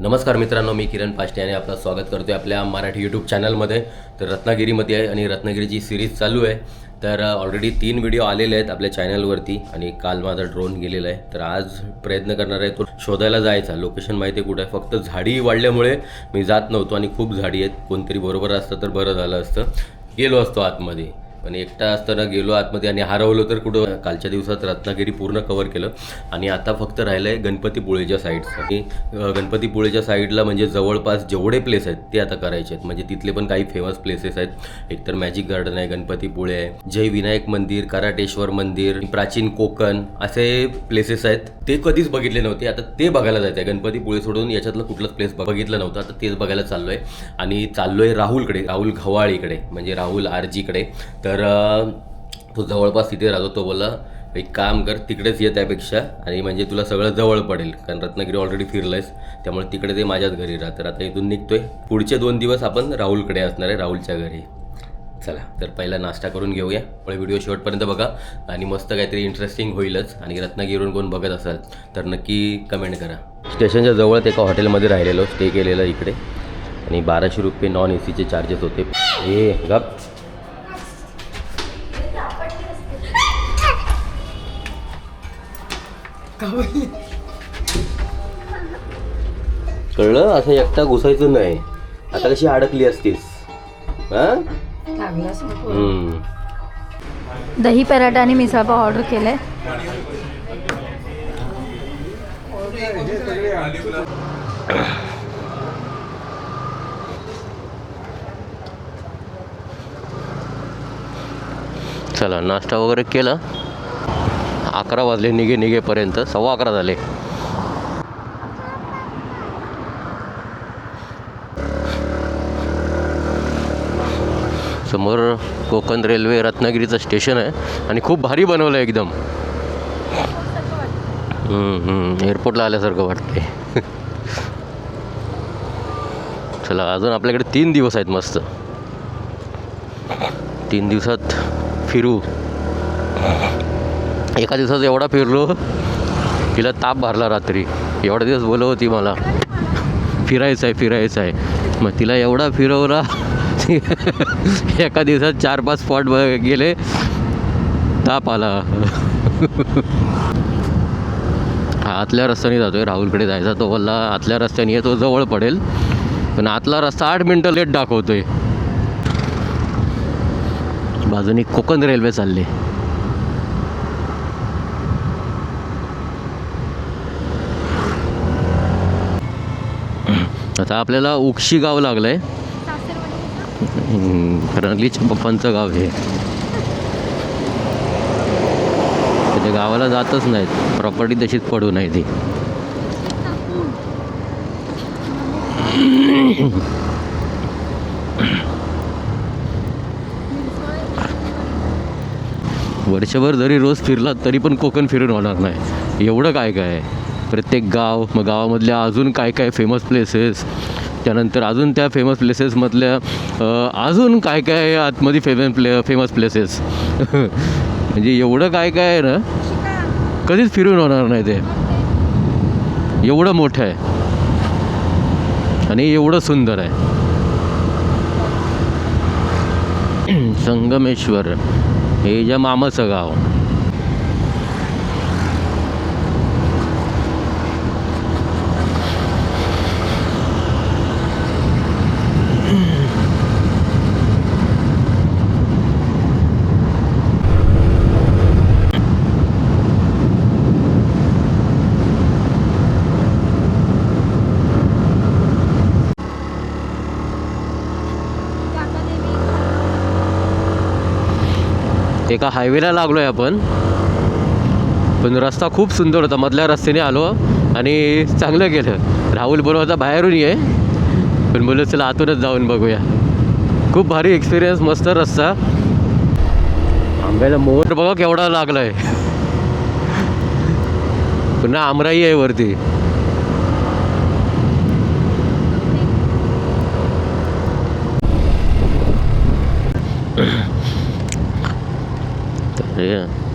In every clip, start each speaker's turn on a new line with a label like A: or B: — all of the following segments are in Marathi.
A: नमस्कार मित्रांनो, मी किरण पाष्टे आणि आपलं स्वागत करतो आहे आपल्या मराठी यूट्यूब चॅनलमध्ये. तर रत्नागिरीमध्ये आहे आणि रत्नागिरीची सिरीज चालू आहे. तर ऑलरेडी 3 व्हिडिओ आलेले आहेत आपल्या चॅनलवरती आणि काल माझा ड्रोन गेलेला आहे. तर आज प्रयत्न करणार आहे तो शोधायला जायचा. लोकेशन माहिती आहे कुठं आहे, फक्त झाडी वाढल्यामुळे मी जात नव्हतो आणि खूप झाडी आहेत. कोणतरी बरोबर असतं तर बरं झालं असतं, गेलो असतो आतमध्ये. पण एकटा असताना गेलो आतमध्ये आणि हरवलो तर कुठं. कालच्या दिवसात रत्नागिरी पूर्ण कव्हर केलं आणि आता फक्त राहिलं आहे गणपतीपुळेच्या साईडचं. आणि गणपतीपुळेच्या साईडला म्हणजे जवळपास जेवढे प्लेस आहेत ते आता करायचे आहेत. म्हणजे तिथले पण काही फेमस प्लेसेस आहेत. एकतर मॅजिक गार्डन आहे, गणपतीपुळे आहे, जय विनायक मंदिर, कराटेश्वर मंदिर, प्राचीन कोकण, असे प्लेसेस आहेत. ते कधीच बघितले नव्हते, आता ते बघायला जायचं आहे. गणपतीपुळे सोडून याच्यातलं कुठलंच प्लेस बघितलं नव्हतं, आता तेच बघायला चाललो आहे. आणि चाललो आहे राहुलकडे, राहुल घवाळीकडे, म्हणजे राहुल आरजीकडे. तर तो जवळपास तिथे राहतो. तो बोलला एक काम कर, तिकडेच ये त्यापेक्षा, आणि म्हणजे तुला सगळं जवळ पडेल, कारण रत्नागिरी ऑलरेडी फिरलंयस, त्यामुळे तिकडे ते माझ्याच घरी राहा. तर आता इथून निघतोय. पुढचे 2 दिवस आपण राहुलकडे असणार आहे, राहुलच्या घरी. चला तर पहिला नाश्ता करून घेऊया. व्हिडिओ शेवटपर्यंत बघा आणि मस्त काहीतरी इंटरेस्टिंग होईलच. आणि रत्नागिरीवरून कोण बघत असाल तर नक्की कमेंट करा. स्टेशनच्या जवळच एका हॉटेलमध्ये राहिलेलो, स्टे केलेलं इकडे, आणि 1200 रुपये नॉन एसीचे चार्जेस होते. हे गप कळलं, असं एकटा घुसायचं नाही. आता कशी अडकली असतीस.
B: दही पराठा आणि मिसळपाव ऑर्डर केलंय.
A: चला नाश्ता वगैरे केला. 11 वाजले निघेपर्यंत, 11:15 झाले. समोर कोकण रेल्वे रत्नागिरीचं स्टेशन आहे आणि खूप भारी बनवलं आहे एकदम. एअरपोर्टला आल्यासारखं वाटते. चला अजून आपल्याकडे 3 दिवस आहेत मस्त. 3 दिवसात फिरू. एका दिवसात एवढा फिरलो, तिला ताप भरला रात्री. एवढा दिवस बोलत होती मला फिरायचं आहे. मग तिला एवढा फिरवला, एका दिवसात 4-5 स्पॉट गेले, ताप आला. आतल्या रस्त्याने जातोय, राहुलकडे जायचा. तो बोलला आतल्या रस्त्याने आहे, तो जवळ पडेल, पण आतला रस्ता 8 मिनटं लेट दाखवतोय. बाजूने कोकण रेल्वे चालली. आता आपल्याला उक्षी गाव लागलं आहे. रंगलीच्या पप्पांचं गाव हे. त्या गावाला जातच नाहीत, प्रॉपर्टी तशीच पडू नये ती. वर्षभर जरी रोज फिरलात तरी पण कोकण फिरून होणार नाही. एवढं काय आहे प्रत्येक गाव. मग गावामधल्या अजून काय फेमस प्लेसेस, त्यानंतर अजून त्या फेमस प्लेसेसमधल्या अजून काय आतमध्ये फेमस प्लेसेस. म्हणजे एवढं काय आहे ना, कधीच फिरून होणार नाही ते. एवढं मोठं आहे आणि एवढं सुंदर आहे. संगमेश्वर हे ज्या मामाचं गाव. एका हायवेला लागलो आहे आपण, पण रस्ता खूप सुंदर होता. मधल्या रस्त्याने आलो आणि चांगलं गेलं. राहुल बोलत होता बाहेरून ये, पण बोललो चला आतूनच जाऊन बघूया. खूप भारी एक्सपिरियन्स, मस्त रस्ता. आंब्याला मोर बघा केवढा लागला आहे. पुन्हा आमराई आहे वरती.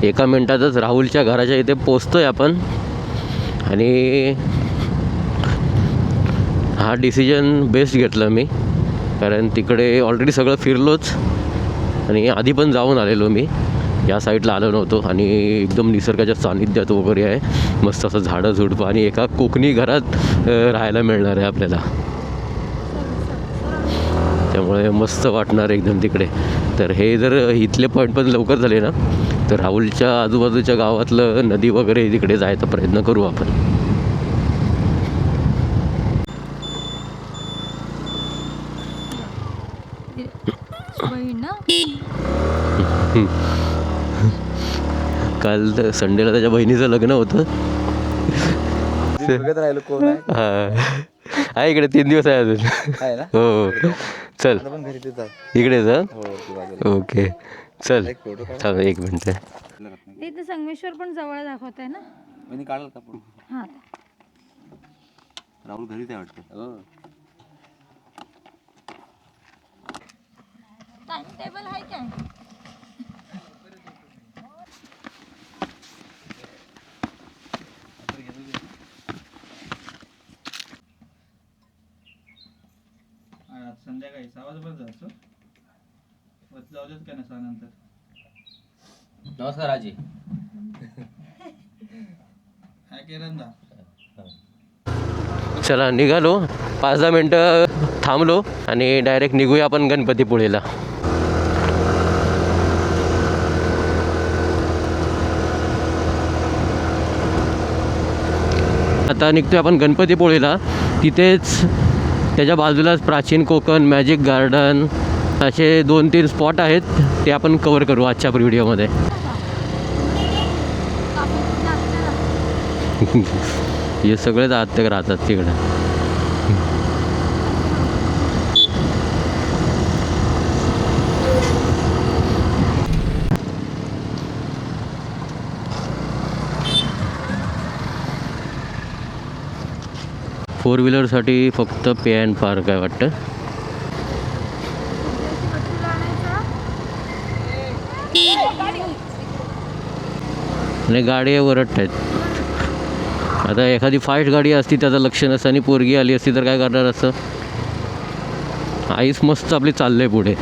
A: एका मिनटातच राहुलच्या घराच्या इथे पोचतोय आपण. आणि हा डिसिजन बेस्ट घेतला मी, कारण तिकडे ऑलरेडी सगळं फिरलोच आणि आधी पण जाऊन आलेलो मी. या साईडला आलो नव्हतो आणि एकदम निसर्गाच्या सानिध्यात वगैरे आहे. मस्त असं झाडं झुडपं आणि एका कोकणी घरात राहायला मिळणार आहे आपल्याला, त्यामुळे मस्त वाटणार एकदम तिकडे. तर हे जर इथले पॉईंट पण लवकर झाले ना तर राहुलच्या आजूबाजूच्या गावातलं नदी वगैरे तिकडे जायचा प्रयत्न करू आपण. काल संडेला त्याच्या बहिणीचं लग्न होतं.
C: राहिलो कोण आहे
A: आहे इकडे 3 दिवस आहे अजून.
C: आहे ना?
A: हो चल
C: आता पण घरी तेच आहे.
A: इकडे जा.
C: हो ती बाजूला.
A: ओके चल
C: एक फोटो काढ.
A: थांब 1 मिनिट.
B: इथे संगमेश्वर पण जवळ दाखवत आहे ना.
C: मी काढला का फोटो?
B: हां
C: राहुल घरीच आहे वाटतं. हो.
B: टाइम टेबल आहे काय?
C: संध्याकाळी 6 वाजेपर्यंत जायचं. वरती जाऊ देत काय ना 6 नंतर.
A: नमस्कार आजी.
C: काय केलं ना?
A: चला निघालो, 5-10 मिनटं थांबलो आणि डायरेक्ट निघूया आपण गणपतीपुळेला. आता निघतोय आपण गणपतीपुळेला. तिथेच त्याच्या बाजूलाच प्राचीन कोकण, मॅजिक गार्डन असे 2-3 स्पॉट आहेत, ते आपण कवर करू आजच्या व्हिडिओमध्ये. हे सगळेच आत्ते राहतात तिकडे. फोर व्हीलरसाठी फक्त पे अँड पार्क आहे वाटतं. आणि गाड्या वरट आहेत. आता एखादी फास्ट गाडी असती त्याचं लक्ष नसतं आणि पोरगी आली असती तर काय करणार असं. आईस मस्त आपली चाललंय पुढे.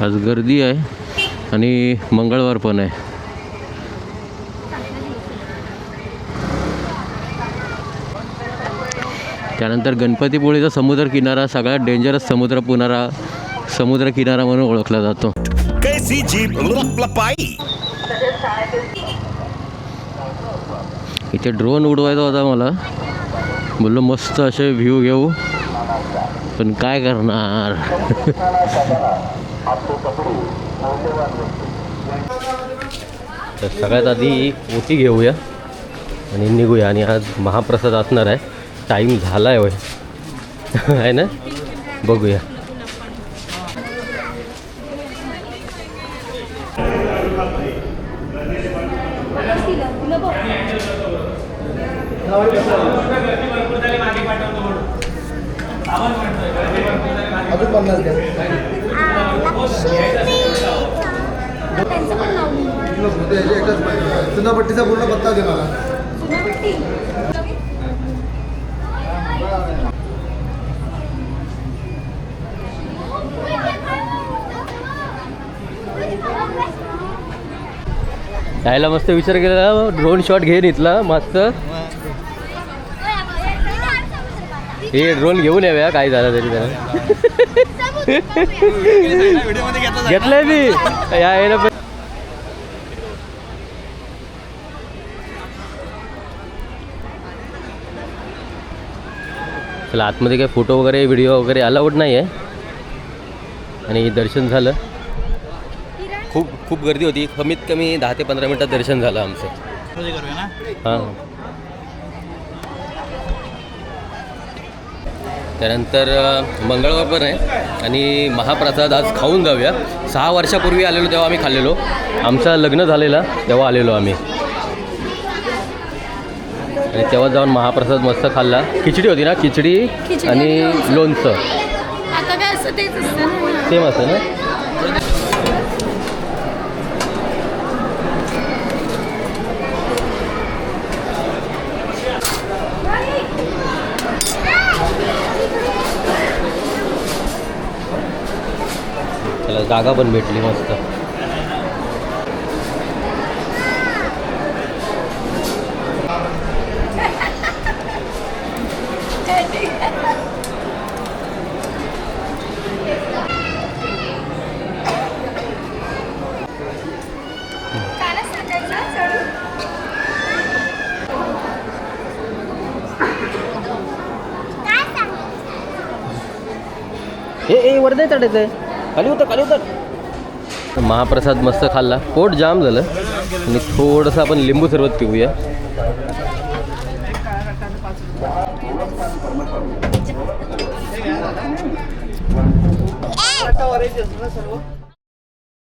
A: आज गर्दी आहे आणि मंगळवार पण आहे. त्यानंतर गणपतीपुळेचा समुद्र किनारा सगळ्यात डेंजरस समुद्र किनारा म्हणून ओळखला जातो. इथे ड्रोन उडवायचा होता मला, बोललो मस्त असे व्ह्यू घेऊ, पण काय करणार. तर सगळ्यात आधी ओटी घेऊया आणि निघूया. आणि आज महाप्रसाद असणार आहे. टाईम झाला आहे होय आहे ना, बघूया.
C: अजून 50 द्या. चुनापट्टीचा पूर्ण पत्ता दे मला.
A: यायला मस्त विचार केला, ड्रोन शॉट घेऊन इथला मस्त. हे ड्रोन घेऊन याव्या काय झालं तरी त्याला. घेतलंय मी यायला पण. चला आतमध्ये काय फोटो वगैरे व्हिडिओ वगैरे अलाउड नाही आहे. आणि दर्शन झालं. खूप गर्दी होती. कमीत कमी 10 ते 15 मिनटात दर्शन झालं आमचं. हां. त्यानंतर मंगळवार पण आहे आणि महाप्रसाद आज खाऊन जाऊया. 6 वर्षापूर्वी आलेलो तेव्हा आम्ही खाल्लेलो. आमचं लग्न झालेलं तेव्हा आलेलो आम्ही आणि तेव्हा जाऊन महाप्रसाद मस्त खाल्ला. खिचडी होती ना, खिचडी आणि लोणचं.
B: आता काय असं तेच असतं ना.
A: सेम असतं ना. जागा पण भेटली मस्त. ए वर नाही चढायचं आहे, खाली उतर खाली उतर. महाप्रसाद मस्त खाल्ला, पोट जाम झालं आणि थोडंसं आपण लिंबू सरबत पिऊया.
C: आता orange असतं ना सर्व.